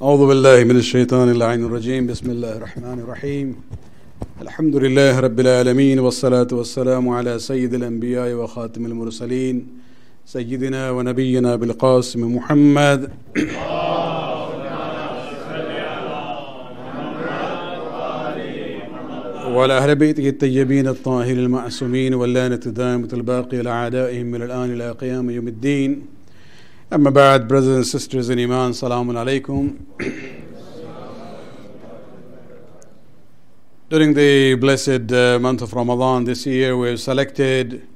أعوذ بالله من الشيطان اللعين الرجيم بسم الله الرحمن الرحيم الحمد لله رب العالمين والصلاة والسلام على سيد الأنبياء وخاتم المرسلين سيدنا ونبينا بالقاسم محمد وعلى أهل بيته الطيبين الطاهرين المعصومين واللعنة الدائمة الباقية لأعدائهم من الآن إلى قيام يوم الدين. Amma ba'd, brothers and sisters in Iman, Salamun Alaikum. During the blessed month of Ramadan this year, we have selected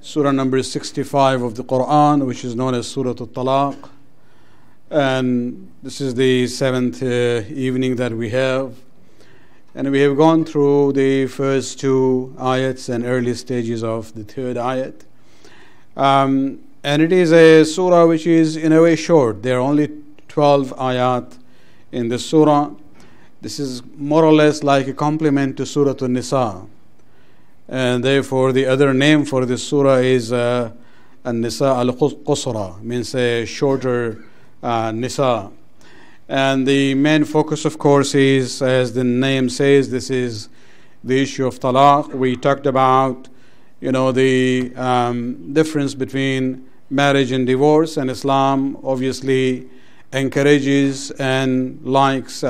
Surah number 65 of the Quran, which is known as Surah at-Talaq. And this is the 7th evening that we have. And we have gone through the first two ayats and early stages of the third ayat. And it is a surah which is in a way short. There are only 12 ayat in the surah. This is more or less like a complement to Surah An-Nisa. And therefore the other name for this surah is An-Nisa al-Qusra, means a shorter Nisa. And the main focus, of course, is, as the name says, this is the issue of talaq. We talked about, the difference between marriage and divorce, and Islam obviously encourages and likes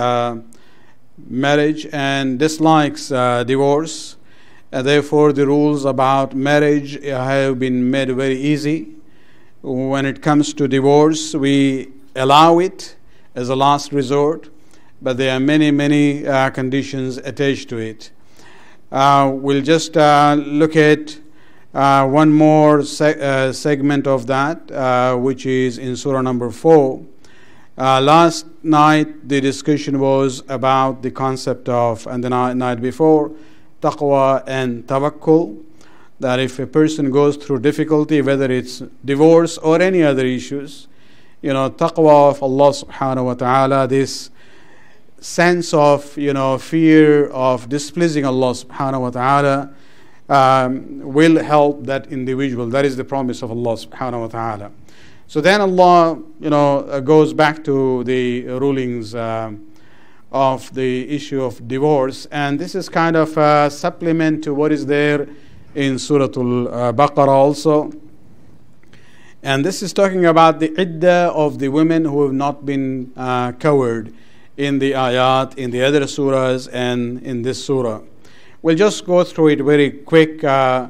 marriage and dislikes divorce. And therefore the rules about marriage have been made very easy. When it comes to divorce, we allow it as a last resort, but there are many conditions attached to it. We'll just look at one more segment of that, which is in Surah number 4. Last night the discussion was about the concept of, and the night before, taqwa and tawakkul, that if a person goes through difficulty, whether it's divorce or any other issues, taqwa of Allah subhanahu wa ta'ala, this sense of, fear of displeasing Allah subhanahu wa ta'ala, will help that individual. That is the promise of Allah subhanahu wa ta'ala. So then Allah, goes back to the rulings of the issue of divorce, and this is kind of a supplement to what is there in Surah Al-Baqarah also. And this is talking about the iddah of the women who have not been covered in the ayat, in the other surahs, and in this surah. We'll just go through it very quick. وَاللَّائِي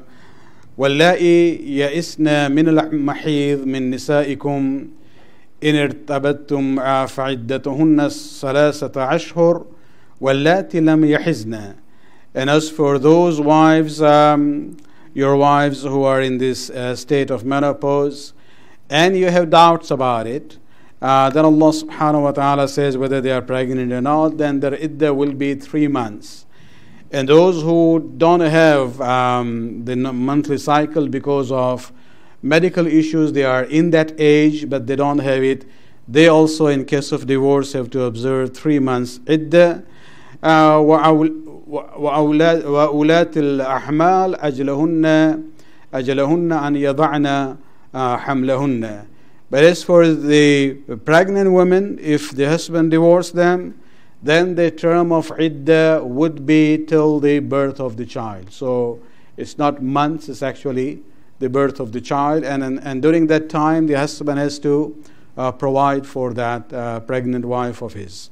يَئِسْنَ مِنَ الْمَحِيضِ مِن نِسَائِكُمْ إِنِ ارْتَبَتْتُمْ فَعِدَّتُهُنَّ ثَلَاثَةَ أَشْهُرٍ وَاللَّاتِي لَمْ يَحِزْنَ. And as for those wives, your wives who are in this state of menopause, and you have doubts about it, then Allah subhanahu wa ta'ala says whether they are pregnant or not, then their iddah will be 3 months. And those who don't have the monthly cycle because of medical issues, they are in that age but they don't have it, they also in case of divorce have to observe 3 months iddah. وَأُولَاتِ الْأَحْمَالِ أَجَلَهُنَّ أَنْ يَضَعْنَ حَمْلَهُنَّ. But as for the pregnant women, if the husband divorced them, then the term of iddah would be till the birth of the child. So it's not months, it's actually the birth of the child. And during that time, the husband has to provide for that pregnant wife of his.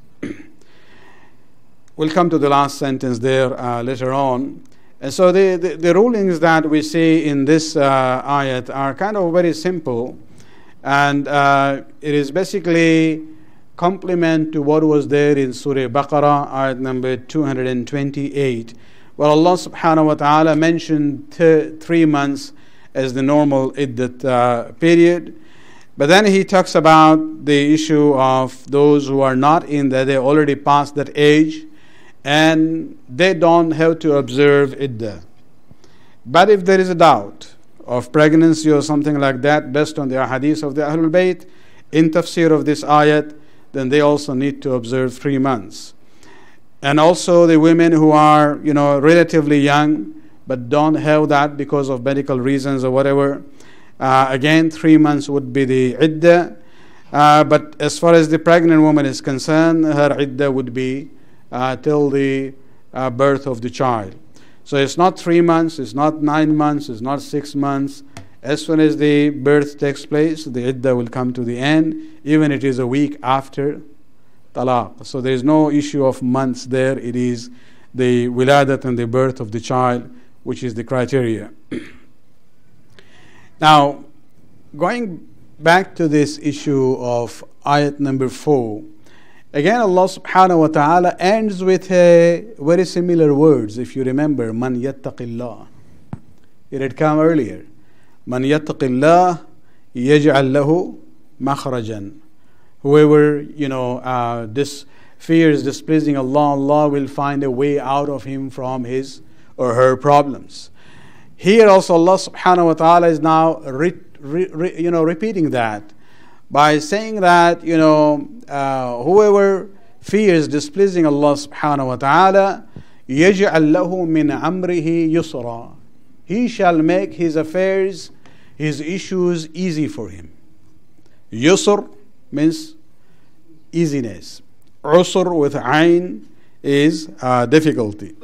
We'll come to the last sentence there later on. And so the rulings that we see in this ayat are kind of very simple. And it is basically complement to what was there in Surah Baqarah, ayat number 228, where Allah subhanahu wa ta'ala mentioned 3 months as the normal iddat period. But then he talks about the issue of those who are not in that, they already passed that age, and they don't have to observe iddah. But if there is a doubt of pregnancy or something like that, based on the ahadith of the Ahlul Bayt, in tafsir of this ayat, then they also need to observe 3 months. And also the women who are, relatively young, but don't have that because of medical reasons or whatever, again 3 months would be the iddah. But as far as the pregnant woman is concerned, her iddah would be till the birth of the child. So it's not 3 months, it's not 9 months, it's not 6 months. As soon as the birth takes place, the iddah will come to the end, even it is a week after talaq. So there is no issue of months there. It is the wiladat and the birth of the child, which is the criteria. Now, going back to this issue of ayat number 4, again Allah subhanahu wa ta'ala ends with a very similar words. If you remember, man yattaqillah. It had come earlier. Man yattaqillah yaj'al lahu makhrajan. Whoever, fears displeasing Allah, Allah will find a way out of him from his or her problems. Here also Allah subhanahu wa ta'ala is now repeating that by saying that whoever fears displeasing Allah subhanahu wa ta'ala, yaj'al lahu min amrihi yusra. He shall make his affairs, his issues easy for him. Yusr means easiness. Usr with ayn is difficulty.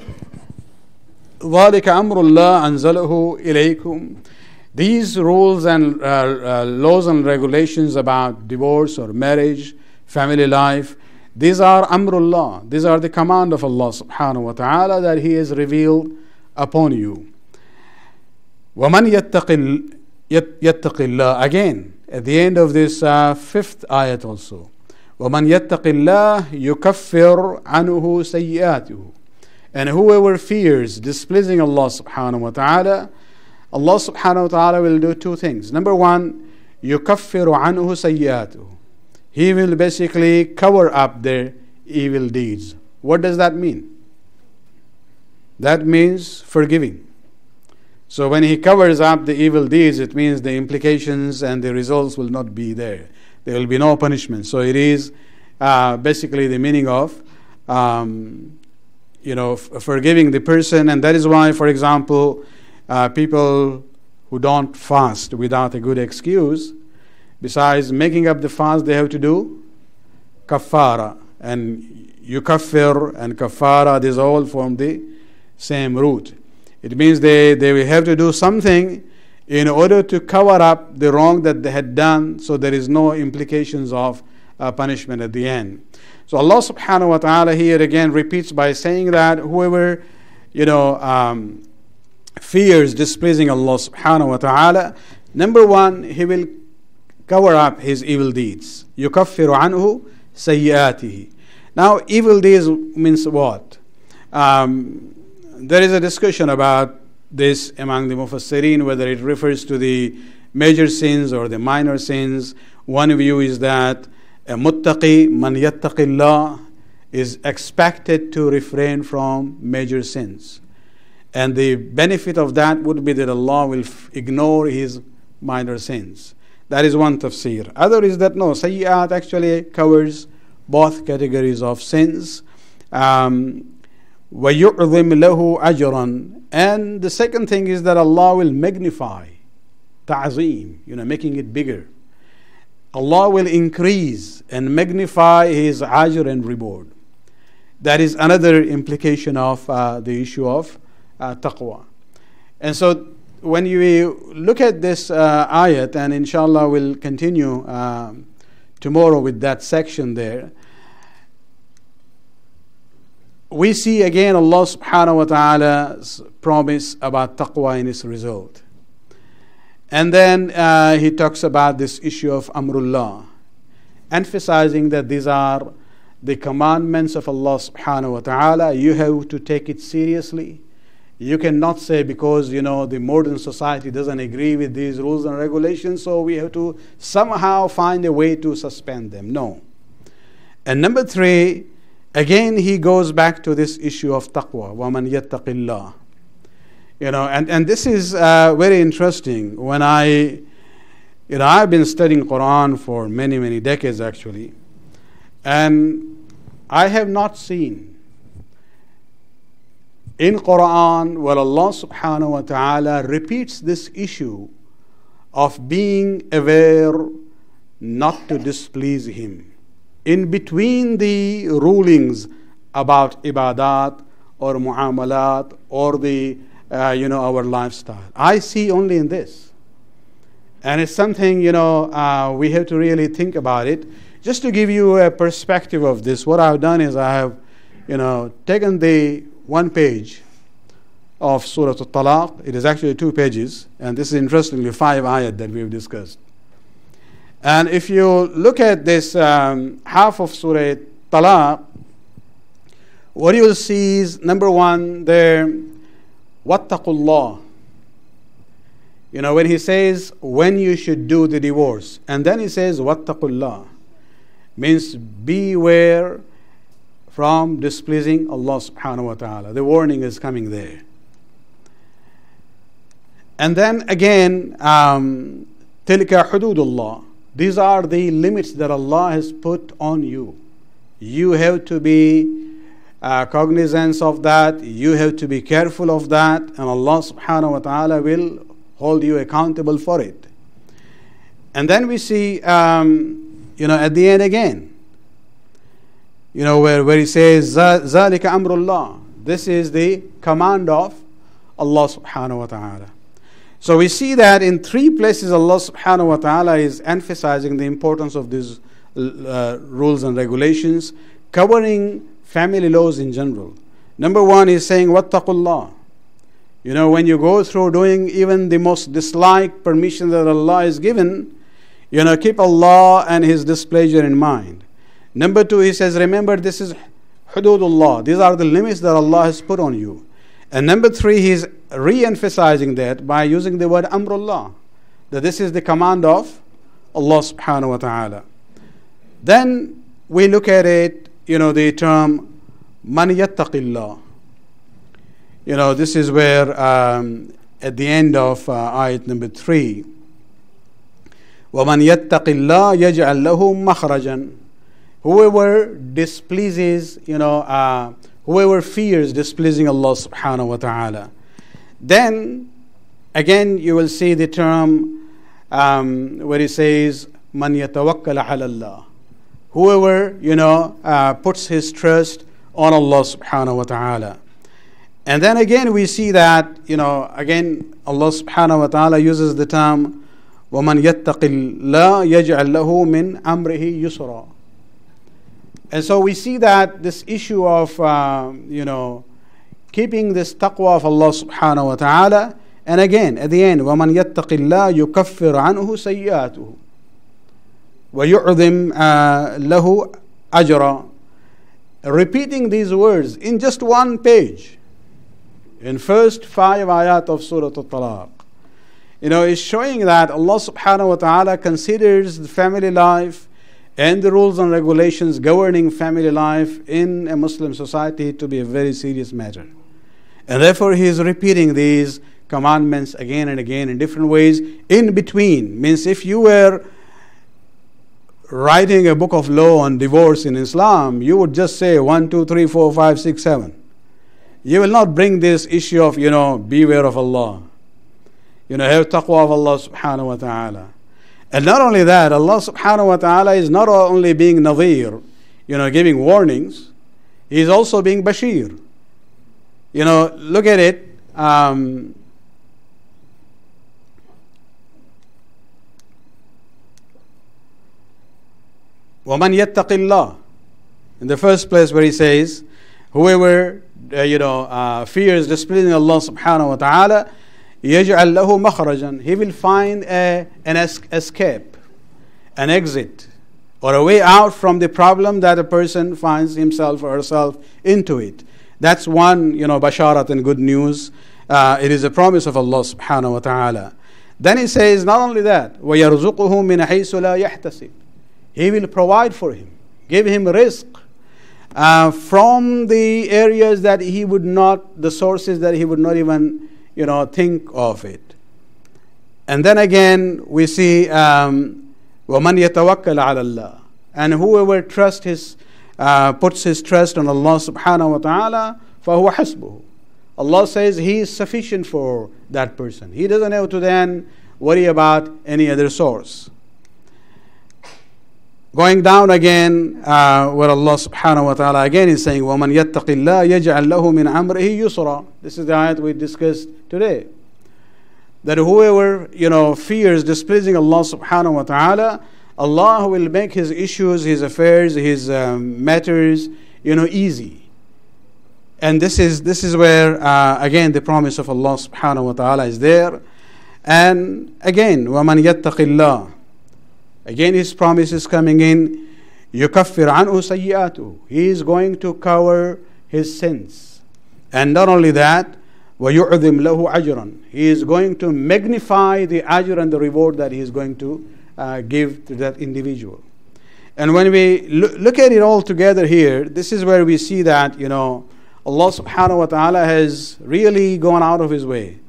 ذَلِكَ أَمْرُ اللَّهِ أَنزَلَهُ إِلَيْكُمْ. These rules and laws and regulations about divorce or marriage, family life, these are amrullah. These are the command of Allah subhanahu wa ta'ala that He has revealed upon you. وَمَنْ يَتَّقِ اللَّهِ. Again, at the end of this 5th ayat also. وَمَنْ يَتَّقِ اللَّهِ يُكَفِّرْ عَنْهُ سَيِّئَاتِهُ. And whoever fears displeasing Allah subhanahu wa ta'ala, Allah subhanahu wa ta'ala will do 2 things. Number 1, يُكَفِّرُ عَنْهُ سَيِّئَاتِهُ. He will basically cover up their evil deeds. What does that mean? That means forgiving. So when He covers up the evil deeds, it means the implications and the results will not be there. There will be no punishment. So it is basically the meaning of forgiving the person. And that is why, for example, people who don't fast without a good excuse, besides making up the fast, they have to do kafara. And yukaffir and kafara, these all form the same root. It means they will have to do something in order to cover up the wrong that they had done, so there is no implications of punishment at the end. So Allah subhanahu wa ta'ala here again repeats by saying that whoever fears displeasing Allah subhanahu wa ta'ala, number 1, he will cover up his evil deeds. يُكَفِّرُ عَنْهُ سَيِّئَاتِهِ. Now, evil deeds means what? There is a discussion about this among the Mufassirin, whether it refers to the major sins or the minor sins. One view is that a muttaqi, man yattaqillah, is expected to refrain from major sins. And the benefit of that would be that Allah will ignore his minor sins. That is one tafsir. Other is that no, sayyi'at actually covers both categories of sins. وَيُعْظِمْ لَهُ أَجْرًا. And the second thing is that Allah will magnify, ta'zeem, making it bigger. Allah will increase and magnify His ajr and reward. That is another implication of the issue of taqwa. And so when you look at this ayat, and inshallah we'll continue tomorrow with that section there, we see again Allah subhanahu wa ta'ala's promise about taqwa in its result. And then He talks about this issue of amrullah, emphasizing that these are the commandments of Allah subhanahu wa ta'ala. You have to take it seriously. You cannot say because the modern society doesn't agree with these rules and regulations, so we have to somehow find a way to suspend them. No. And number 3, again He goes back to this issue of taqwa. وَمَنْ يَتَّقِ اللَّهِ. And this is very interesting. When I've been studying Quran for many, many decades actually, and I have not seen in Quran where Allah subhanahu wa ta'ala repeats this issue of being aware not to displease Him. In between the rulings about ibadat or muamalat or the our lifestyle, I see only in this, and it's something we have to really think about it. Just to give you a perspective of this, what I've done is I have taken the one page of Surah at-Talaq. It is actually 2 pages, and this is interestingly 5 ayat that we've discussed. And if you look at this half of Surah at-Talaq, what you will see is, number 1 there, wattaqullah. When he says when you should do the divorce, and then he says wattaqullah, means beware from displeasing Allah subhanahu wa ta'ala. The warning is coming there. And then again, tilka hududullah. These are the limits that Allah has put on you. You have to be cognizant of that. You have to be careful of that. And Allah subhanahu wa ta'ala will hold you accountable for it. And then we see, at the end again, where he says, ذَلِكَ أَمْرُ اللَّهِ. This is the command of Allah subhanahu wa ta'ala. So we see that in 3 places Allah subhanahu wa ta'ala is emphasizing the importance of these rules and regulations, covering family laws in general. Number 1 is saying, wattaqullah. When you go through doing even the most disliked permission that Allah has given, keep Allah and His displeasure in mind. Number 2, he says, remember, this is hududullah. These are the limits that Allah has put on you. And number 3, he's re-emphasizing that by using the word amrullah, that this is the command of Allah subhanahu wa ta'ala. Then we look at it, the term man yattaqillah. This is where at the end of ayat number 3, وَمَنْ يَتَّقِ اللَّهَ يَجْعَلْ لَهُ مَخْرَجًا. Whoever displeases, whoever fears displeasing Allah subhanahu wa ta'ala. Then again you will see the term where he says man yatawakkal ala Allah. Whoever puts his trust on Allah subhanahu wa ta'ala. And then again we see that again Allah subhanahu wa ta'ala uses the term وَمَنْ يَتَّقِ اللَّهَ يَجْعَلْ لَهُ مِنْ أَمْرِهِ يُسْرًا. And so we see that this issue of keeping this taqwa of Allah subhanahu wa ta'ala, and again at the end وَمَنْ يَتَّقِ اللَّهَ يُكَفِّرْ عَنْهُ سَيِّئَاتُهُ وَيُعْظِمْ لَهُ أَجْرًا. Repeating these words in just 1 page, in first 5 ayat of Surah at-Talaq, is showing that Allah subhanahu wa ta'ala considers the family life and the rules and regulations governing family life in a Muslim society to be a very serious matter. And therefore he is repeating these commandments again and again in different ways. In between, means if you were writing a book of law on divorce in Islam, you would just say 1, 2, 3, 4, 5, 6, 7. You will not bring this issue of, beware of Allah. Have taqwa of Allah subhanahu wa ta'ala. And not only that, Allah subhanahu wa ta'ala is not only being nadhir, giving warnings, He is also being bashir. Look at it. وَمَنْ يَتَّقِ اللَّهِ. In the first place where he says, whoever fears displeasing Allah subhanahu wa ta'ala, يَجْعَلْ لَهُ مَخْرَجًا. He will find an escape, an exit, or a way out from the problem that a person finds himself or herself into it. That's one, basharat and good news. It is a promise of Allah subhanahu wa ta'ala. Then he says, not only that, وَيَرْزُقُهُ مِنْ حَيْثُ لَا يَحْتَسِبْ. He will provide for him, give him rizq from the areas that he would not, the sources that he would not even think of it. And then again we see وَمَنْ يَتَوَكَّلَ عَلَى اللَّهِ. And whoever puts his trust on Allah subhanahu wa ta'ala, فَهُوَ حَسْبُهُ. Allah says He is sufficient for that person. He doesn't have to then worry about any other source. Going down again, where Allah subhanahu wa ta'ala again is saying, وَمَنْ يَتَّقِ اللَّهَ يَجْعَلْ لَهُ مِنْ أَمْرِهِ يُسْرًا. This is the ayat we discussed today. That whoever, fears displeasing Allah subhanahu wa ta'ala, Allah will make his issues, his affairs, his matters, easy. And this is where, again, the promise of Allah subhanahu wa ta'ala is there. And again, وَمَنْ يَتَّقِ اللَّهَ. Again, his promise is coming in. يُكَفِّرْ عَنْهُ سَيِّئَاتُهُ. He is going to cover his sins. And not only that, وَيُعْظِمْ لَهُ أَجْرًا. He is going to magnify the ajr and the reward that he is going to give to that individual. And when we look at it all together here, this is where we see that, Allah subhanahu wa ta'ala has really gone out of his way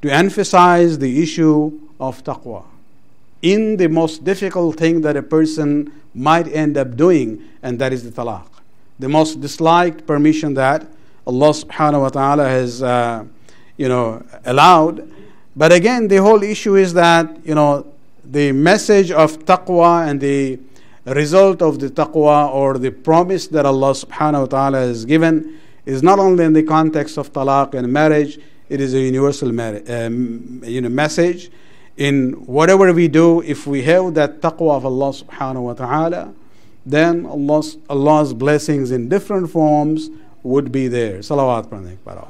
to emphasize the issue of taqwa in the most difficult thing that a person might end up doing, and that is the talaq. The most disliked permission that Allah subhanahu wa ta'ala has allowed. But again, the whole issue is that the message of taqwa and the result of the taqwa, or the promise that Allah subhanahu wa ta'ala has given, is not only in the context of talaq and marriage. It is a universal message. In whatever we do, if we have that taqwa of Allah subhanahu wa ta'ala, then Allah's blessings in different forms would be there. Salawat pranay para.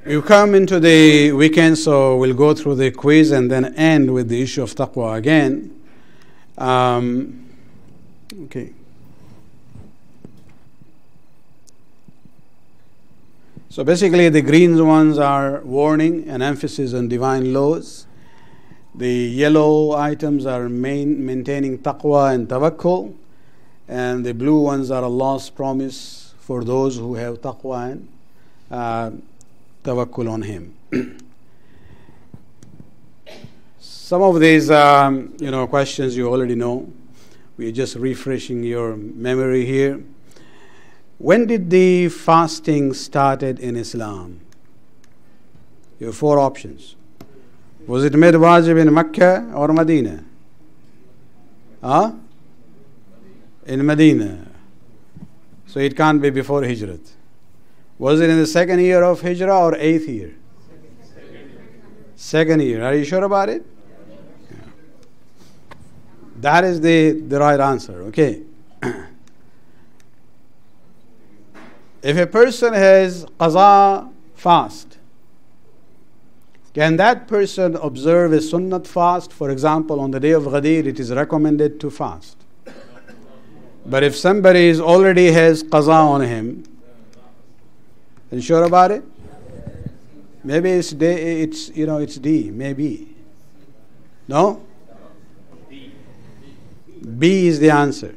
We've come into the weekend, so we'll go through the quiz and then end with the issue of taqwa again. Okay. So basically, the green ones are warning and emphasis on divine laws. The yellow items are maintaining taqwa and tawakkul. And the blue ones are Allah's promise for those who have taqwa and tawakkul on Him. Some of these, questions you already know. We're just refreshing your memory here. When did the fasting started in Islam? You have 4 options. Was it made wajib in Mecca or Medina? In Medina. So it can't be before Hijrat. Was it in the 2nd year of Hijrah or 8th year? 2nd year. Are you sure about it? Yeah. That is the right answer. Okay. If a person has qaza fast, can that person observe a sunnat fast? For example, on the day of Ghadir, it is recommended to fast. But if somebody already has qaza on him, are you sure about it? Maybe it's D, maybe. No? B is the answer.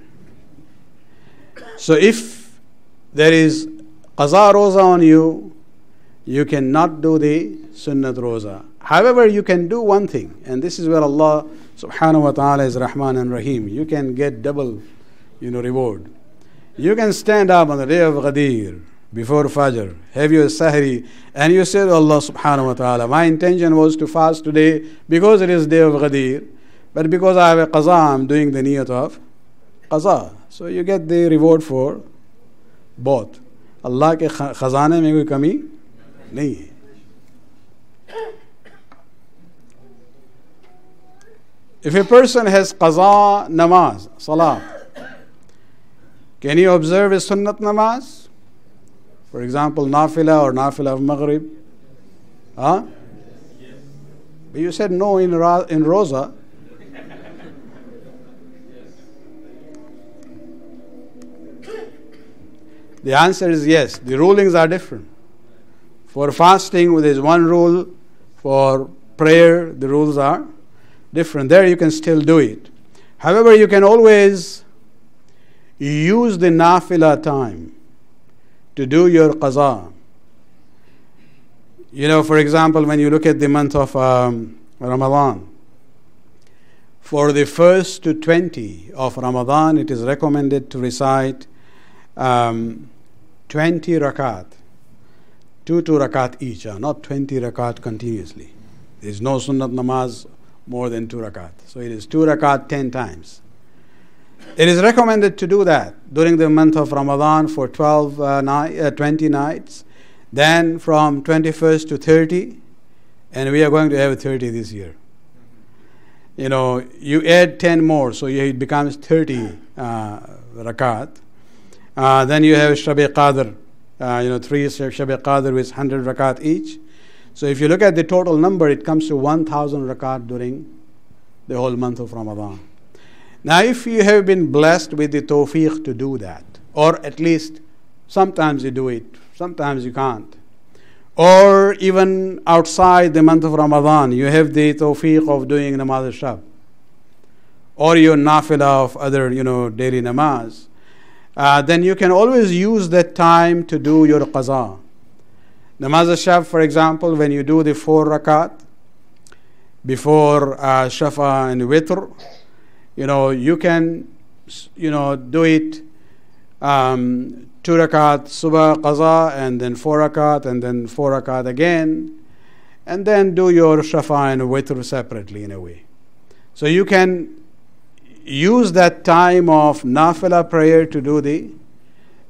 So if there is qaza roza on you, you cannot do the sunnat roza. However, you can do one thing, and this is where Allah subhanahu wa ta'ala is Rahman and Rahim. You can get double, reward. You can stand up on the day of Ghadir before Fajr, have your sahri, and you say to Allah subhanahu wa ta'ala, my intention was to fast today because it is day of Ghadir, but because I have a qaza, I'm doing the niyat of qaza. So you get the reward for both. Allah के खजाने में कोई कमी नहीं है. If a person has qaza namaz, salah, can he observe a sunnat namaz? For example, nafila or nafila of maghrib? But you said no in roza. The answer is yes. The rulings are different. For fasting, there is one rule. For prayer, the rules are different. There you can still do it. However, you can always use the nafila time to do your qaza. For example, when you look at the month of Ramadan, for the first to 20 of Ramadan, it is recommended to recite 20 rakat, two rakat each, not 20 rakat continuously. There is no sunnat namaz more than 2 rakat. So it is 2 rakat 10 times. It is recommended to do that during the month of Ramadan for 20 nights, then from 21st to 30, and we are going to have 30 this year. You know, you add 10 more, so it becomes 30 rakat. Then you have Shab-e Qadr, 3 Shab-e Qadr with 100 rakat each. So if you look at the total number, it comes to 1,000 rakat during the whole month of Ramadan. Now, if you have been blessed with the tawfiq to do that, or at least sometimes you do it, sometimes you can't, or even outside the month of Ramadan, you have the tawfiq of doing namaz al-shab, or your nafila of other, daily namaz, then you can always use that time to do your qaza. Namaz al-shab, for example, when you do the 4 rakat before shafa and witr, you can, do it 2 rakat subah qaza, and then 4 rakat, and then 4 rakat again, and then do your shafa and witr separately in a way. So you can use that time of nafila prayer to do the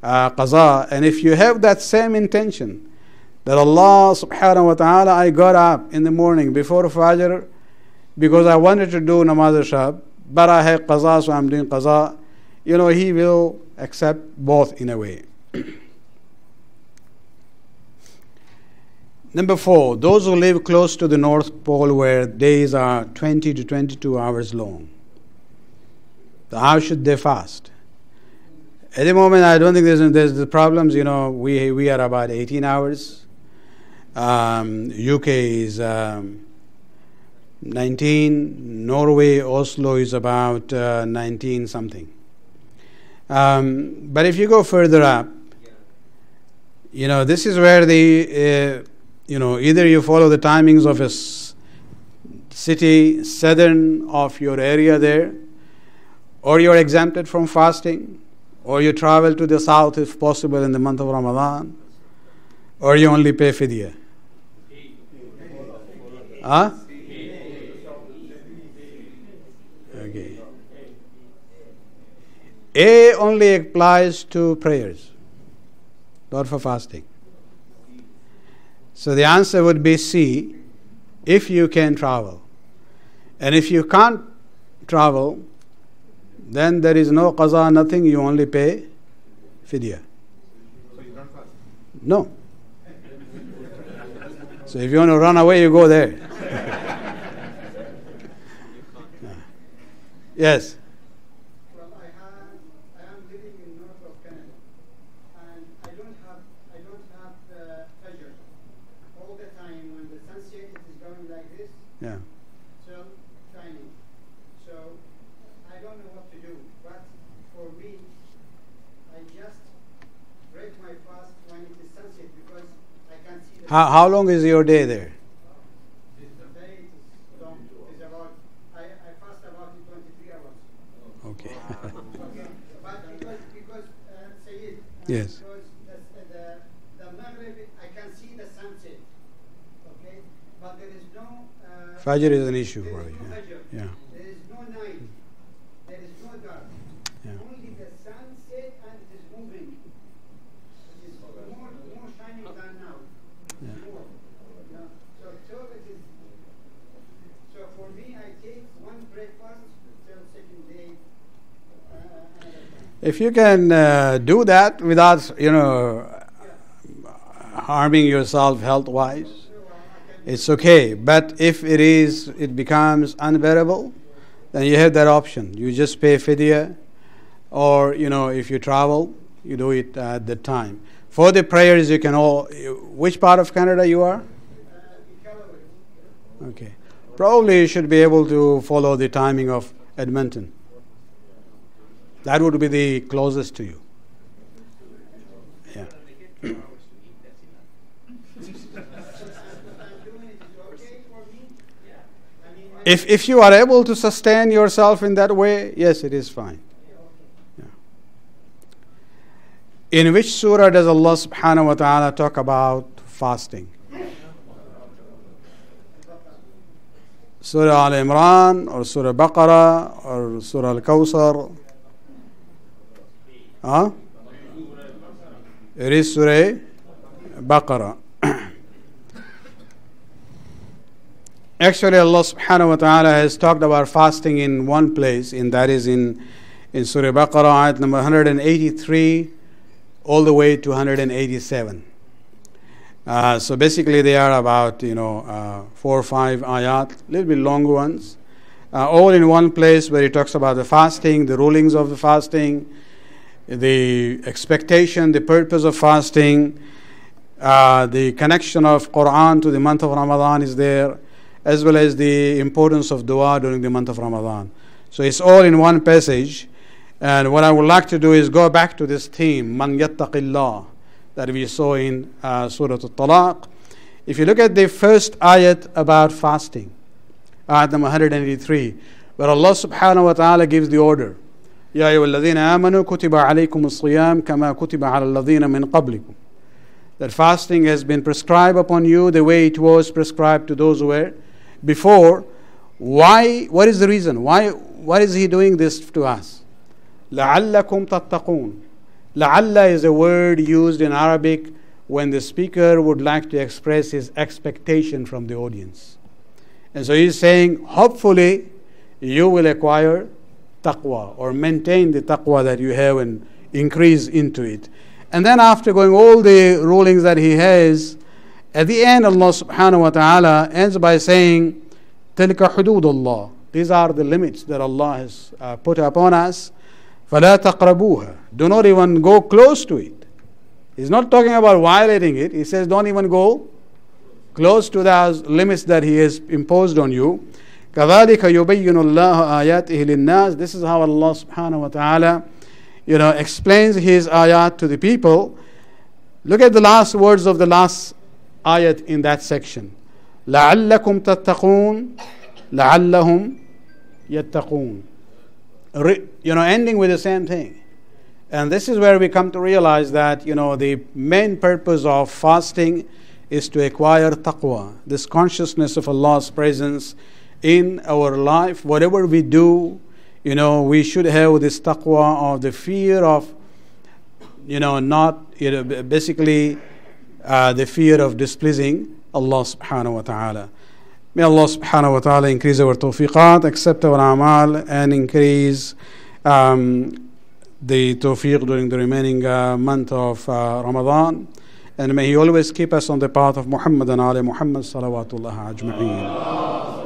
qaza, and if you have that same intention, that Allah subhanahu wa ta'ala, I got up in the morning before Fajr because I wanted to do namaz al-shab, but I have qaza, so I'm doing qaza, He will accept both in a way. Number 4, those who live close to the North Pole where days are 20 to 22 hours long, how should they fast? At the moment, I don't think there's the problems. We are about 18 hours. UK is 19. Norway, Oslo is about 19 something. But if you go further up, this is where the either you follow the timings of a city southern of your area there, or you're exempted from fasting, or you travel to the south if possible in the month of Ramadan, or you only pay fidya. Huh? Okay. A only applies to prayers, not for fasting. So the answer would be C, if you can travel. And if you can't travel, then there is no qaza, nothing, you only pay fidya. So you don't fast? No. So if you want to run away, you go there. Yes. Well, I am living in north of Canada, and I don't have pleasure all the time when the sunset is going like this. Yeah. So shining. So I don't know what to do. But for me, I just break my fast when it is sunset because I can see the How long is your day there? the day is long. It's about I fast about 23 hours. Okay. Okay, but because Sayyid, Yes. because the Maghrib, I can see the sunset, okay, but there is no Fajr is an issue there for is you. no Fajr. Yeah. There is no night, there is no dark, Yeah. only the sunset, and it is moving. It is more shining than now. Yeah. More. Yeah. So it is. So for me, I take one breakfast till second day. Another time. If you can do that without, harming yourself health-wise, it's okay. But if it becomes unbearable, then you have that option. You just pay fidya, or, if you travel, you do it at the time. For the prayers, you can which part of Canada you are? Okay. Probably you should be able to follow the timing of Edmonton. That would be the closest to you. Yeah. If you are able to sustain yourself in that way, yes, it is fine. Yeah. In which surah does Allah subhanahu wa ta'ala talk about fasting? Surah Al-Imran or Surah Baqarah or Surah Al-Kawthar? Huh? It is Surah Baqarah. Actually, Allah subhanahu wa ta'ala has talked about fasting in one place, and that is in Surah Baqarah, ayat number 183 all the way to 187. So basically they are about 4 or 5 ayat, a little bit longer ones, all in one place, where he talks about the fasting, the rulings of the fasting, the expectation, the purpose of fasting, the connection of Quran to the month of Ramadan is there, as well as the importance of dua during the month of Ramadan. So it's all in one passage. And what I would like to do is go back to this theme, Man yattaqillah, that we saw in Surah at-Talaq. If you look at the first ayat about fasting, ayat number 183, where Allah subhanahu wa ta'ala gives the order, Ya ayyuhalladhina amanu kutiba alaykum as-siyam kama kutiba ala alladhina min qablikum. That fasting has been prescribed upon you the way it was prescribed to those who were before. Why? What is the reason? Why is he doing this to us? لَعَلَّكُمْ تَتَّقُونَ. La'alla is a word used in Arabic when the speaker would like to express his expectation from the audience. And so he's saying, hopefully you will acquire taqwa or maintain the taqwa that you have and increase into it. And then after going all the rulings that he has, at the end Allah subhanahu wa ta'ala ends by saying, تِلْكَ حُدُودُ اللَّهِ. These are the limits that Allah has put upon us. فَلَا تَقْرَبُوهَا. Do not even go close to it. He's not talking about violating it. He says don't even go close to those limits that He has imposed on you. كَذَلِكَ يُبَيِّنُ اللَّهُ آيَاتِهِ لِلنَّاسِ. This is how Allah subhanahu wa ta'ala explains His ayat to the people. Look at the last words of the last ayat in that section. لَعَلَّكُمْ تَتَّقُونَ لَعَلَّهُمْ يَتَّقُونَ. Ending with the same thing. And this is where we come to realize that the main purpose of fasting is to acquire taqwa, this consciousness of Allah's presence in our life. Whatever we do, we should have this taqwa of the fear of basically the fear of displeasing Allah subhanahu wa ta'ala. May Allah subhanahu wa ta'ala increase our tawfiqat, accept our amal, and increase the tawfiq during the remaining month of Ramadan. And may He always keep us on the path of Muhammad and Ali Muhammad salawatullah ajma'een.